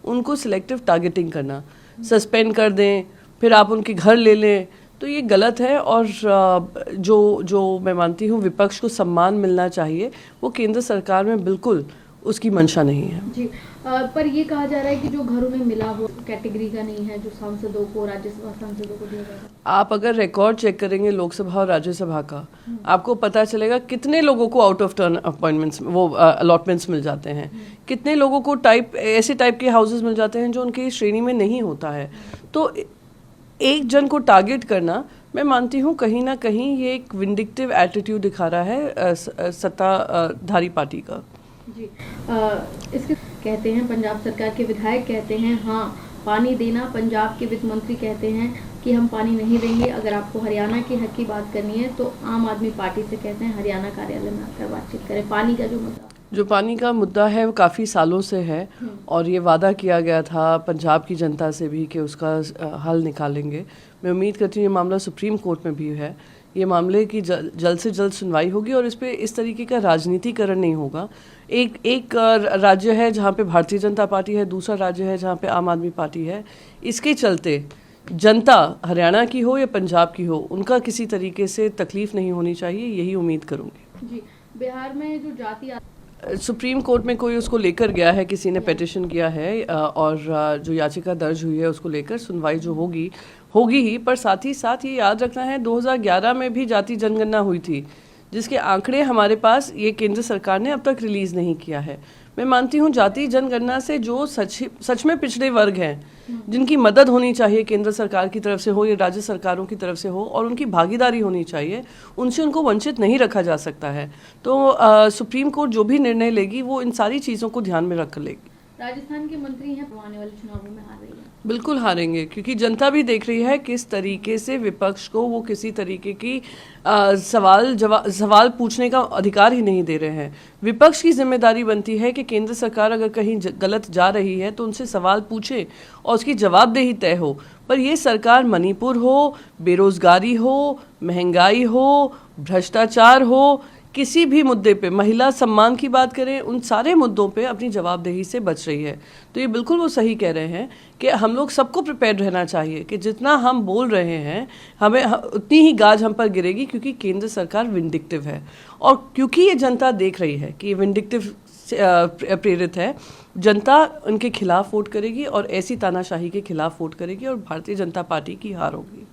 उनको selective targeting करना, suspend कर दें फिर आप उनके घर ले लें, तो ये गलत है। और जो मैं मानती हूँ विपक्ष को सम्मान मिलना चाहिए, वो केंद्र सरकार में बिल्कुल उसकी मंशा नहीं है जी। पर ये कहा जा रहा है कि जो घरों में मिला वो कैटेगरी का नहीं है, जो सांसदों को, राज्यसभा सांसदों को दिया जाएगा। आप अगर रिकॉर्ड चेक करेंगे लोकसभा और राज्यसभा का, आपको पता चलेगा कितने लोगों को आउट ऑफ टर्न अपॉइंटमेंट्स वो अलॉटमेंट्स मिल जाते हैं, कितने लोगों को ऐसे टाइप के हाउसेस मिल जाते हैं जो उनकी श्रेणी में नहीं होता है। तो एक जन को टारगेट करना, मैं मानती हूँ कहीं ना कहीं ये एक विंडिक्टिव एटीट्यूड दिखा रहा है सत्ताधारी पार्टी का। जी। इसके कहते हैं पंजाब सरकार के विधायक कहते हैं हाँ पानी देना, पंजाब के वित्त मंत्री कहते हैं कि हम पानी नहीं देंगे। अगर आपको हरियाणा के हक की बात करनी है तो आम आदमी पार्टी से कहते हैं हरियाणा कार्यालय में आकर बातचीत करें। पानी का जो पानी का मुद्दा है वो काफ़ी सालों से है और ये वादा किया गया था पंजाब की जनता से भी कि उसका हल निकालेंगे। मैं उम्मीद करती हूँ ये मामला सुप्रीम कोर्ट में भी है, ये मामले की जल्द से जल्द सुनवाई होगी और इस पे इस तरीके का राजनीतिकरण नहीं होगा। एक राज्य है जहाँ पे भारतीय जनता पार्टी है, दूसरा राज्य है जहाँ पे आम आदमी पार्टी है। इसके चलते जनता हरियाणा की हो या पंजाब की हो, उनका किसी तरीके से तकलीफ नहीं होनी चाहिए, यही उम्मीद करूँगी। जी। बिहार में जो जाति सुप्रीम कोर्ट में कोई उसको लेकर गया है, किसी ने पिटिशन किया है और जो याचिका दर्ज हुई है उसको लेकर सुनवाई जो होगी ही। पर साथ ही साथ ये याद रखना है 2011 में भी जाति जनगणना हुई थी, जिसके आंकड़े हमारे पास ये केंद्र सरकार ने अब तक रिलीज़ नहीं किया है। मैं मानती हूँ जाति जनगणना से जो सच में पिछड़े वर्ग हैं, जिनकी मदद होनी चाहिए केंद्र सरकार की तरफ से हो या राज्य सरकारों की तरफ से हो और उनकी भागीदारी होनी चाहिए, उनसे उनको वंचित नहीं रखा जा सकता है। तो सुप्रीम कोर्ट जो भी निर्णय लेगी वो इन सारी चीज़ों को ध्यान में रख लेगी। राजस्थान के मंत्री हैं, आने वाले चुनावों में हार रही है। बिल्कुल हारेंगे, क्योंकि जनता भी देख रही है किस तरीके से विपक्ष को वो किसी तरीके की सवाल पूछने का अधिकार ही नहीं दे रहे हैं। विपक्ष की जिम्मेदारी बनती है कि केंद्र सरकार अगर कहीं गलत जा रही है तो उनसे सवाल पूछे और उसकी जवाबदेही तय हो। पर ये सरकार मणिपुर हो, बेरोजगारी हो, महंगाई हो, भ्रष्टाचार हो, किसी भी मुद्दे पे, महिला सम्मान की बात करें, उन सारे मुद्दों पे अपनी जवाबदेही से बच रही है। तो ये बिल्कुल वो सही कह रहे हैं कि हम लोग सबको प्रिपेयर्ड रहना चाहिए कि जितना हम बोल रहे हैं हमें उतनी ही गाज हम पर गिरेगी, क्योंकि केंद्र सरकार विंडिक्टिव है। और क्योंकि ये जनता देख रही है कि ये विंडिक्टिव प्रेरित है, जनता उनके खिलाफ वोट करेगी और ऐसी तानाशाही के खिलाफ वोट करेगी और भारतीय जनता पार्टी की हार होगी।